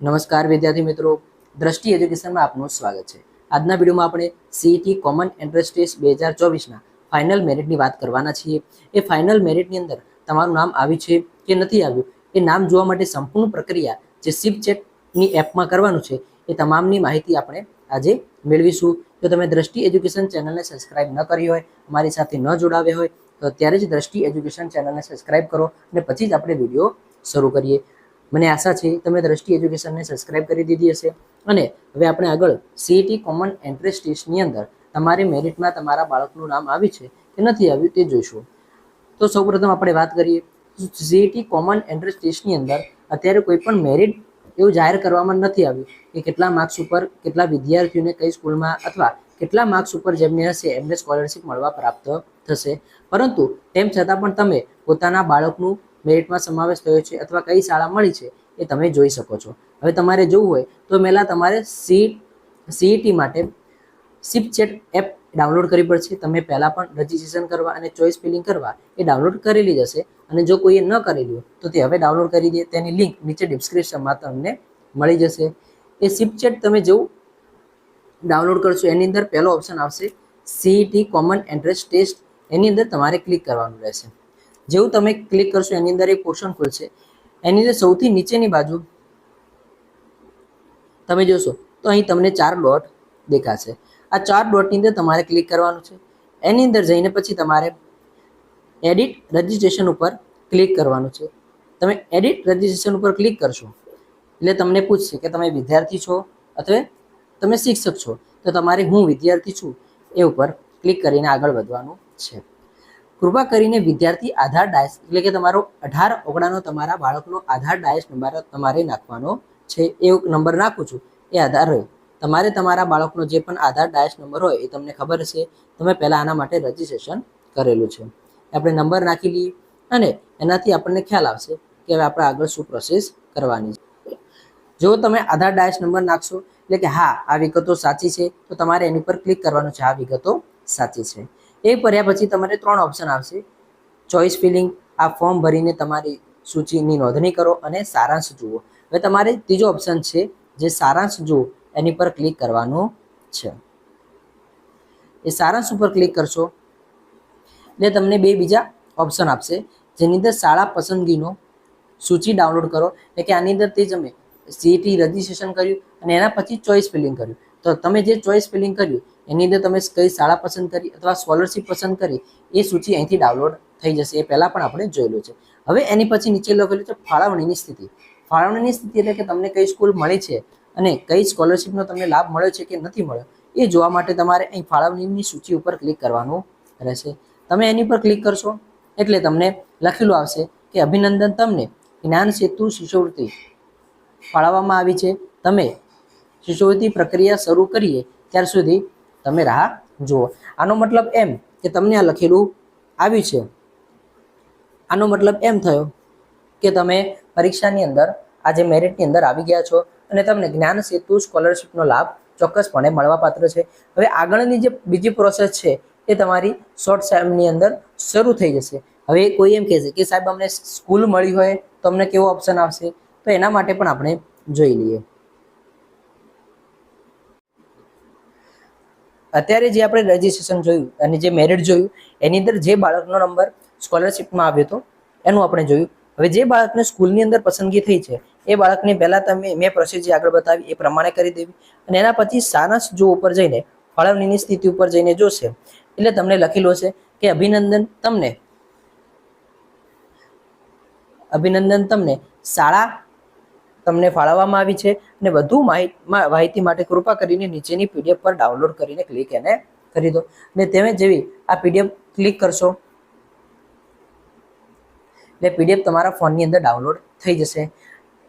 નમસ્કાર વિદ્યાર્થી મિત્રો, દ્રષ્ટિ એજ્યુકેશનમાં આપનું સ્વાગત છે। આજના વિડીયોમાં આપણે સીઈટી કોમન એન્ટ્રન્સ ટેસ્ટ 2024ના ફાઇનલ મેરિટની વાત કરવાના છીએ। એ ફાઇનલ મેરિટની અંદર તમારું નામ આવ્યું છે કે નથી આવ્યું એ નામ જોવા માટે સંપૂર્ણ પ્રક્રિયા જે સિપચેટની એપમાં કરવાનું છે એ તમામની માહિતી આપણે આજે મેળવીશું। જો તમે દ્રષ્ટિ એજ્યુકેશન ચેનલને સબસ્ક્રાઇબ ન કરી હોય, અમારી સાથે ન જોડાવ્યા હોય તો અત્યારે જ દ્રષ્ટિ એજ્યુકેશન ચેનલને સબસ્ક્રાઇબ કરો અને પછી જ આપણે વિડીયો શરૂ કરીએ। મને આશા છે તમે દ્રષ્ટિ એજ્યુકેશનને સબસ્ક્રાઇબ કરી દીધી હશે અને હવે આપણે આગળ સીઈટી કોમન એન્ટ્રન્સ ટેસ્ટની અંદર તમારી મેરિટમાં તમારા બાળકનું નામ આવ્યું છે કે નથી આવ્યું તે જોઈશું। તો સૌપ્રથમ આપણે વાત કરીએ સીઈટી કોમન એન્ટ્રન્સ ટેસ્ટની અંદર અત્યારે કોઈ પણ મેરિટ એવું જાહેર કરવામાં નથી આવ્યું કે કેટલા માર્ક્સ ઉપર કેટલા વિદ્યાર્થીઓને કઈ સ્કૂલમાં અથવા કેટલા માર્ક્સ ઉપર જેમને હશે એમને સ્કોલરશિપ મળવા પ્રાપ્ત થશે। પરંતુ તેમ છતાં પણ તમે પોતાના બાળકનું મેરિટમાં સમાવેશ થયો છે અથવા કઈ શાળા મળી છે એ તમે જોઈ શકો છો। હવે તમારે જોવું હોય તો પહેલાં તમારે સીઈટી માટે સિપચેટ એપ ડાઉનલોડ કરવી પડશે। તમે પહેલાં પણ રજિસ્ટ્રેશન કરવા અને ચોઇસ ફિલિંગ કરવા એ ડાઉનલોડ કરેલી જ હશે અને જો કોઈએ ન કરેલી હોય તો તે હવે ડાઉનલોડ કરી દે, તેની લિંક નીચે ડિસ્ક્રિપ્શનમાં તમને મળી જશે। એ સિપચેટ તમે જેવું ડાઉનલોડ કરશો એની અંદર પહેલો ઓપ્શન આવશે સીઈટી કોમન એન્ટ્રન્સ ટેસ્ટ, એની અંદર તમારે ક્લિક કરવાનું રહેશે। જેવું તમે ક્લિક કરશો એની અંદર એક પોર્શન ખુલશે, એની અંદર સૌથી નીચેની બાજુ તમે જોશો તો અહીં તમને 4 ડોટ દેખાશે। આ 4 ડોટની અંદર તમારે ક્લિક કરવાનું છે। એની અંદર જઈને પછી તમારે એડિટ રજિસ્ટ્રેશન ઉપર ક્લિક કરવાનું છે। તમે એડિટ રજિસ્ટ્રેશન ઉપર ક્લિક કરશો એટલે તમને પૂછશે કે તમે વિદ્યાર્થી છો અથવા તમે શિક્ષક છો, તો તમારે હું વિદ્યાર્થી છું એ ઉપર ક્લિક કરીને આગળ વધવાનું છે। કૃપા કરીને વિદ્યાર્થી આધાર ડાયસ એટલે કે તમારો 18-19નો તમારા બાળકનો આધાર ડાયસ નંબર તમારે નાખવાનો છે। એ નંબર નાખું છું એ આધાર હોય, તમારે તમારા બાળકનો જે પણ આધાર ડાયસ નંબર હોય એ તમને ખબર હશે, તમે પહેલાં આના માટે રજિસ્ટ્રેશન કરેલું છે। આપણે નંબર નાખી લઈએ અને એનાથી આપણને ખ્યાલ આવશે કે હવે આપણે આગળ શું પ્રોસેસ કરવાની છે। જો તમે આધાર ડાયસ નંબર નાખશો એટલે કે હા આ વિગતો સાચી છે તો તમારે એની પર ક્લિક કરવાનું છે, આ વિગતો સાચી છે। એ કર્યા પછી તમારે 3 ઓપ્શન આવશે, ચોઇસ ફિલિંગ, આ ફોર્મ ભરીને તમારી સૂચિની નોંધણી કરો અને સારાંશ જુઓ। હવે તમારે ત્રીજો ઓપ્શન છે જે સારાંશ જુઓ, એની પર ક્લિક કરવાનું છે। એ સારાંશ ઉપર ક્લિક કરશો એટલે તમને 2 બીજા ઓપ્શન આપશે, જેની અંદર શાળા પસંદગીનો સૂચિ ડાઉનલોડ કરો, એટલે કે આની અંદર તે તમે સીઈટી રજિસ્ટ્રેશન કર્યું અને એના પછી ચોઇસ ફિલિંગ કર્યું, તો તમે જે ચોઇસ ફિલિંગ કર્યું એની અંદર તમે કઈ શાળા પસંદ કરી અથવા સ્કોલરશિપ પસંદ કરી એ સૂચિ અહીંથી ડાઉનલોડ થઈ જશે। એ પહેલાં પણ આપણે જોયેલું છે। હવે એની પછી નીચે લખેલું છે ફાળવણીની સ્થિતિ। ફાળવણીની સ્થિતિ એટલે કે તમને કઈ સ્કૂલ મળી છે અને કઈ સ્કોલરશિપનો તમને લાભ મળ્યો છે કે નથી મળ્યો એ જોવા માટે તમારે અહીં ફાળવણીની સૂચિ ઉપર ક્લિક કરવાનું રહેશે। તમે એની પર ક્લિક કરશો એટલે તમને લખેલું આવશે કે અભિનંદન, તમને જ્ઞાન સેતુ શિષ્યવૃત્તિ ફાળવવામાં આવી છે। તમે શિષ્યવૃત્તિ પ્રક્રિયા શરૂ કરીએ ત્યાર સુધી તમે રાહ જુઓ। આનો મતલબ એમ કે તમને આ લખેલું આવ્યું છે, આનો મતલબ એમ થયો કે તમે પરીક્ષાની અંદર આજે મેરિટની અંદર આવી ગયા છો અને તમને જ્ઞાન સેતુ સ્કોલરશિપનો લાભ ચોક્કસપણે મળવાપાત્ર છે। હવે આગળની જે બીજી પ્રોસેસ છે એ તમારી શોર્ટ ટાઈમની અંદર શરૂ થઈ જશે। હવે કોઈ એમ કહેશે કે સાહેબ અમને સ્કૂલ મળી હોય તો અમને કેવો ઓપ્શન આવશે, તો એના માટે પણ આપણે જોઈ લઈએ। અત્યારે જે આપણે રજિસ્ટ્રેશન જોયું અને જે મેરિટ જોયું એની અંદર જે બાળકનો નંબર સ્કોલરશિપમાં આવ્યો હતો એનું આપણે જોયું। હવે જે બાળકને સ્કૂલની અંદર પસંદગી થઈ છે એ બાળકને પહેલાં મેં પ્રોસેસ જે આગળ બતાવી એ પ્રમાણે કરી દેવી અને એના પછી સારાંશ જો ઉપર જઈને ફાળવણીની સ્થિતિ ઉપર જઈને જોશે એટલે તમને લખેલું હશે કે અભિનંદન તમને શાળા તમને ફાળવવામાં આવી છે અને વધુ માહિતી માટે કૃપા કરીને નીચેની પીડીએફ પર ડાઉનલોડ કરીને ક્લિક એને કરી દો। અને તમે જેવી આ પીડીએફ ક્લિક કરશો એટલે પીડીએફ તમારા ફોનની અંદર ડાઉનલોડ થઈ જશે।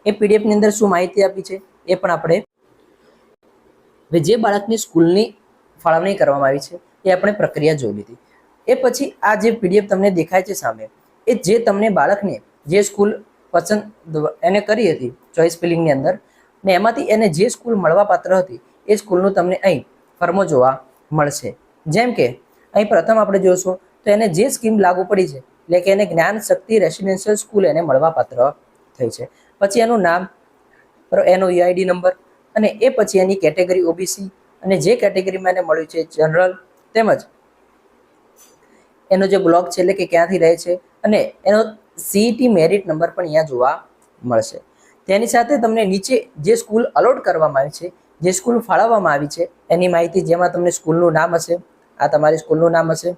એ પીડીએફની અંદર શું માહિતી આપી છે એ પણ આપણે જે બાળકની સ્કૂલની ફાળવણી કરવામાં આવી છે એ આપણે પ્રક્રિયા જોઈ લીધી। એ પછી આ જે પીડીએફ તમને દેખાય છે સામે એ જે તમને બાળકને જે સ્કૂલ પસંદ એને કરી હતી ચોઇસ ફિલિંગની અંદર ને એમાંથી એને જે સ્કૂલ મળવાપાત્ર હતી એ સ્કૂલનું તમને અહીં ફર્મો જોવા મળશે। જેમ કે અહીં પ્રથમ આપણે જોઈશું તો એને જે સ્કીમ લાગુ પડી છે એટલે કે એને જ્ઞાન શક્તિ રેસિડેન્શિયલ સ્કૂલ એને મળવાપાત્ર થઈ છે। પછી એનું નામ, બરાબર, એનો EID નંબર અને એ પછી એની કેટેગરી OBC અને જે કેટેગરીમાં એને મળ્યું છે જનરલ, તેમજ એનો જે બ્લોક છે એટલે કે ક્યાંથી રહે છે અને એનો CET મેરિટ નંબર પણ અહીંયા જોવા મળશે. તેની સાથે તમને નીચે જે સ્કૂલ અલોટ કરવામાં આવી છે, જે સ્કૂલ ફાળવવામાં આવી છે એની માહિતી, જેમાં તમને સ્કૂલનું નામ હશે, આ તમારી સ્કૂલનું નામ હશે,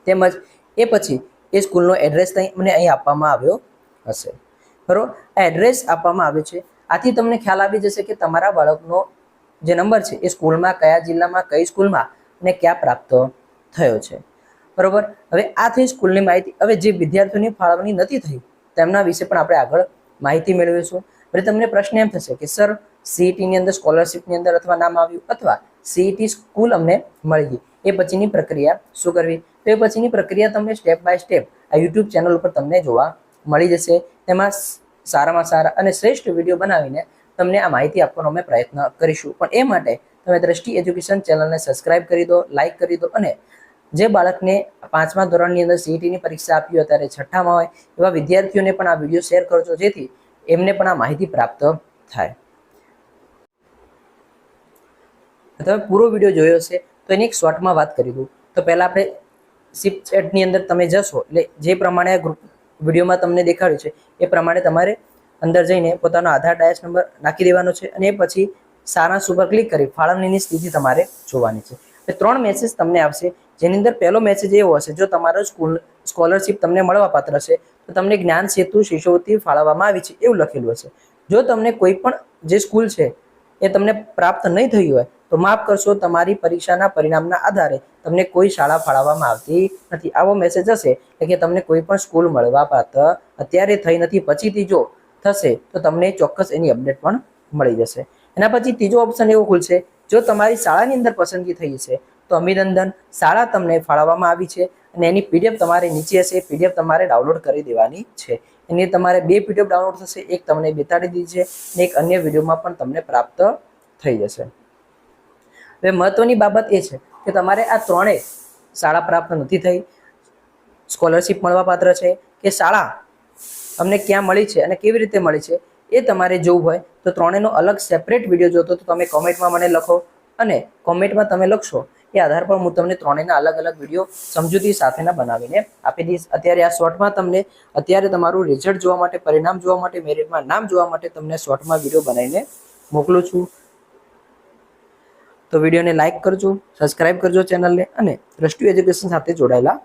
તેમજ એ પછી એ સ્કૂલનો એડ્રેસ તમને અહીં આપવામાં આવ્યો હશે. બરાબર, આ એડ્રેસ આપવામાં આવ્યો છે. આથી તમને ખ્યાલ આવી જશે કે તમારા બાળકનો જે નંબર છે એ સ્કૂલમાં કયા જિલ્લામાં કઈ સ્કૂલમાં અને ક્યાં પ્રાપ્ત થયો છે. બરોબર, હવે આ થઈ સ્કૂલની માહિતી. હવે જે વિદ્યાર્થીઓની ફાળવણી નથી થઈ તેમના વિશે પણ આપણે આગળ માહિતી મેળવીશું. હવે તમને પ્રશ્ન એમ થશે કે સર CET ની અંદર સ્કોલરશિપની અંદર અથવા નામ આવ્યું અથવા CET સ્કૂલ અમને મળી ગઈ, એ પછીની પ્રક્રિયા શું કરવી? તો એ પછીની પ્રક્રિયા તમને સ્ટેપ બાય સ્ટેપ આ YouTube ચેનલ ઉપર તમને જોવા મળી જશે. તેમાં સારામાં સારા અને શ્રેષ્ઠ વિડીયો બનાવીને તમને આ માહિતી આપવાનો અમે પ્રયત્ન કરીશું. પણ એ માટે તમે દ્રષ્ટિ એજ્યુકેશન ચેનલને સબસ્ક્રાઇબ કરી દો, લાઇક કરી દો અને જે બાળકને 5મા ધોરણની અંદર CET ની પરીક્ષા આપી અત્યારે 6ઠામાં હોય એવા વિદ્યાર્થીઓને પણ આ વિડીયો શેર કરજો, જેથી એમને પણ આ માહિતી પ્રાપ્ત થાય. તમે પૂરો વિડીયો જોયો છે તો એની એક શોર્ટમાં વાત કરી દઉં. તો પહેલાં આપણે શિપ ચેટની અંદર તમે જશો એટલે જે પ્રમાણે ગ્રુપ વિડીયોમાં તમને દેખાડ્યું છે એ પ્રમાણે તમારે અંદર જઈને પોતાનો આધાર ડાયસ નંબર નાખી દેવાનો છે અને એ પછી સારાંશ ઉપર ક્લિક કરી ફાળવણીની સ્થિતિ તમારે જોવાની છે. એ 3 મેસેજ તમને આવશે, જેની અંદર પહેલો મેસેજ એવો હશે, જો તમારો સ્કોલરશિપ તમને મળવા પાત્ર છે તો તમને જ્ઞાન સેતુ શિષ્યવૃત્તિ ફાળવવામાં આવી છે એવું લખેલું હશે. જો તમને કોઈ પણ જે સ્કૂલ છે એ તમને પ્રાપ્ત નહીં થઈ હોય તો માફ કરશો, તમારી પરીક્ષાના પરિણામના આધારે તમને કોઈ શાળા ફાળવવામાં આવતી નથી. આવો મેસેજ હશે એટલે કે તમને કોઈ પણ સ્કૂલ મળવા પાત્ર અત્યારે થઈ નથી, પછીથી જો થશે તો તમને ચોક્કસ એની અપડેટ પણ મળી જશે. એના પછી ત્રીજો ઓપ્શન એવો ખુલશે, જો તમારી શાળાની અંદર પસંદગી થઈ છે તો અભિનંદન, શાળા તમને ફાળવવામાં આવી છે અને એની PDF તમારે નીચે હશે. PDF તમારે ડાઉનલોડ કરી દેવાની છે. એની તમારે 2 PDF ડાઉનલોડ થશે, એક તમને બેતાડી દીધી છે અને એક અન્ય વિડીયોમાં પણ તમને પ્રાપ્ત થઈ જશે. હવે મહત્વની બાબત એ છે કે તમારે આ 3 શાળા પ્રાપ્ત નથી થઈ, સ્કોલરશિપ મળવા પાત્ર છે કે શાળા અમને ક્યાં મળી છે અને કેવી રીતે મળી છે એ તમારે જોવું હોય તો 3નો અલગ સેપરેટ વિડીયો જોતો તો તમે કોમેન્ટમાં મને લખો અને કોમેન્ટમાં તમે લખશો એ આધાર પર હું તમને 3ના અલગ અલગ વિડીયો સમજૂતી સાથેના બનાવીને આપી દઈશ. અત્યારે આ શોર્ટમાં તમને અત્યારે તમારું રિઝલ્ટ જોવા માટે, પરિણામ જોવા માટે, મેરિટમાં નામ જોવા માટે તમને શોર્ટમાં વિડીયો બનાવીને મોકલું છું. તો વિડીયોને લાઇક કરજો, સબસ્ક્રાઇબ કરજો ચેનલને અને દ્રષ્ટિ એજ્યુકેશન સાથે જોડાયેલા